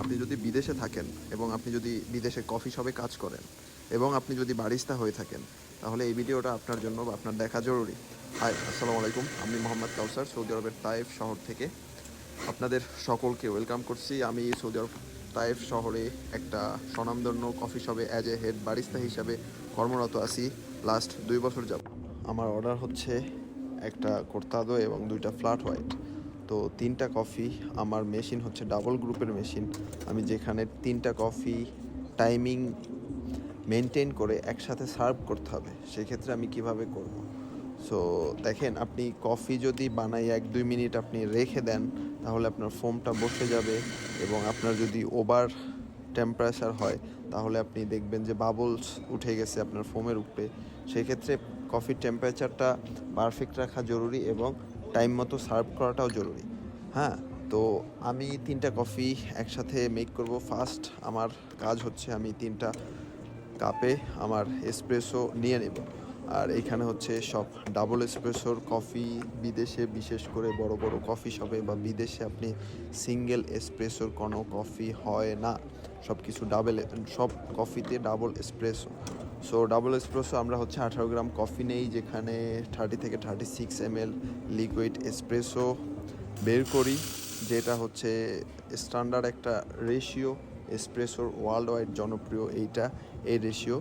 আপনি যদি বিদেশে থাকেন এবং আপনি যদি বিদেশে কফি শপে কাজ করেন এবং আপনি যদি বারিস্তা হয়ে থাকেন, তাহলে এই ভিডিওটা আপনার জন্য বা আপনার দেখা জরুরি। হাই, আসসালামু আলাইকুম। আমি মোহাম্মদ কাউসার, সৌদি আরবের তায়েফ শহর থেকে আপনাদের সকলকে ওয়েলকাম করছি। আমি সৌদি আরব তায়েফ শহরে একটা স্বনামধন্য কফি শপে অ্যাজ এ হেড বারিস্তা হিসাবে কর্মরত আছি লাস্ট 2 বছর যাব। আমার অর্ডার হচ্ছে একটা কোর্তাদো এবং 2টা ফ্ল্যাট হোয়াইট। তো 3টা কফি, আমার মেশিন হচ্ছে ডাবল গ্রুপের মেশিন। আমি যেখানে 3টা কফি টাইমিং মেনটেন করে একসাথে সার্ভ করতে হবে, সেক্ষেত্রে আমি কিভাবে করব। সো দেখেন, আপনি কফি যদি বানাই 1-2 মিনিট আপনি রেখে দেন, তাহলে আপনার ফোমটা বসে যাবে এবং আপনার যদি ওভার টেম্পারেচার হয় তাহলে আপনি দেখবেন যে বাবলস উঠে গেছে আপনার ফোমের উপরে। সেক্ষেত্রে কফির টেম্পারেচারটা পারফেক্ট রাখা জরুরি এবং টাইম মতো সার্ভ করাটাও জরুরি। হ্যাঁ, তো আমি 3টা কফি একসাথে মেক করব। ফার্স্ট আমার কাজ হচ্ছে আমি 3টা কাপে আমার এসপ্রেসো নিয়ে নেব। আর এখানে হচ্ছে সব ডাবল এসপ্রেসোর কফি। বিদেশে বিশেষ করে বড় বড় কফি শপে বা বিদেশে আপনি সিঙ্গেল এসপ্রেসোর কোনো কফি হয় না, সব কিছু সব কফিতে double espresso. So double espresso আমরা হচ্ছে 18 গ্রাম কফি নেই, যেখানে 30 থেকে 36 ml লিকুইড এসপ্রেসো বের করি, যেটা হচ্ছে স্ট্যান্ডার্ড একটা রেশিও। এসপ্রেসোর ওয়ার্ল্ড ওয়াইড জনপ্রিয় এই রেশিও।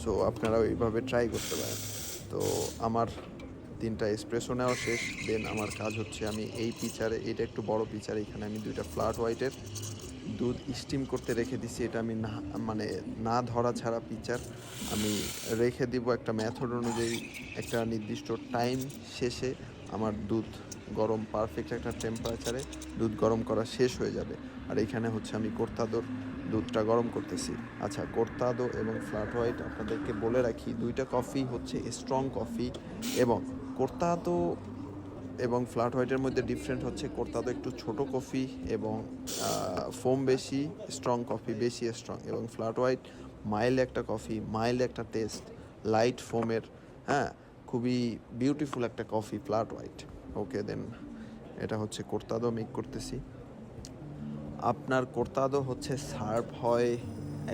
সো আপনারা ওইভাবে ট্রাই করতে পারেন। তো আমার 3টা এসপ্রেসো নেওয়া শেষ। দেন আমার কাজ হচ্ছে আমি এই পিচারে, এটা একটু বড় পিচারে, এখানে আমি 2টা ফ্ল্যাট হোয়াইটের দুধ স্টিম করতে রেখে দিছি। এটা আমি না ধরা ছাড়া পিচার আমি রেখে দিব একটা মেথড অনুযায়ী। একটা নির্দিষ্ট টাইম শেষে আমার দুধ গরম, পারফেক্ট একটা টেম্পারেচারে দুধ গরম করা শেষ হয়ে যাবে। আর এইখানে হচ্ছে আমি কোর্তাদোর দুধটা গরম করতেছি। আচ্ছা, কোর্তাদো এবং ফ্ল্যাট হোয়াইট আপনাদেরকে বলে রাখি, 2টা কফি হচ্ছে স্ট্রং কফি এবং কোর্তাদো এবং ফ্ল্যাট হোয়াইটের মধ্যে ডিফারেন্ট হচ্ছে কোর্তাদো একটু ছোট কফি এবং ফোম বেশি, স্ট্রং কফি বেশি স্ট্রং, এবং ফ্ল্যাট হোয়াইট মাইল্ড একটা কফি, মাইল্ড একটা টেস্ট, লাইট ফোমের। হ্যাঁ, খুবই বিউটিফুল একটা কফি ফ্ল্যাট হোয়াইট। ওকে, দেন এটা হচ্ছে কোর্তাদো মেক করতেছি। আপনার কোর্তাদো হচ্ছে সার্ভ হয়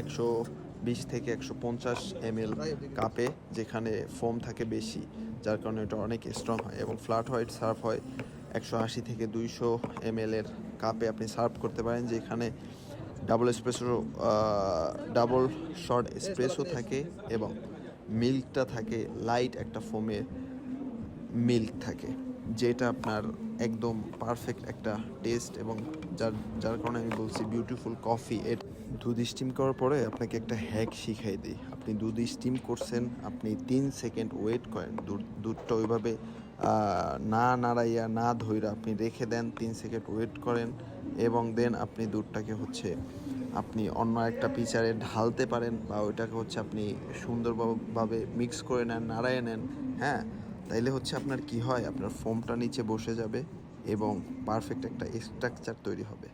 120 থেকে 150 ml কাপে, যেখানে ফোম থাকে বেশি, যার কারণে এটা অনেক স্ট্রং হয়। এবং ফ্ল্যাট হোয়াইট সার্ভ হয় 180 থেকে 200 ml এর কাপে আপনি সার্ভ করতে পারেন, যেখানে ডাবল শর্ট এসপ্রেসো থাকে এবং মিল্কটা থাকে লাইট একটা ফোমের মিল্ক থাকে, যেটা আপনার একদম পারফেক্ট একটা টেস্ট এবং যার কারণে আমি বলছি বিউটিফুল কফি। দুধ স্টিম করার পরে আপনাকে একটা হ্যাক শিখাই দিই। আপনি দুধ স্টিম করছেন, আপনি 3 সেকেন্ড ওয়েট করেন, দুধটা ওইভাবে না নাড়াইয়া না ধইরা আপনি রেখে দেন, 3 সেকেন্ড ওয়েট করেন এবং দেন আপনি দুধটাকে হচ্ছে আপনি অন্য একটা পিচারে ঢালতে পারেন, বা ওইটাকে হচ্ছে আপনি সুন্দরভাবে মিক্স করে নেন, নাড়াইয়ে নেন। হ্যাঁ, তাইলে হচ্ছে আপনার কি হয়, আপনার ফোমটা নিচে বসে যাবে এবং পারফেক্ট একটা স্ট্রাকচার তৈরি হবে।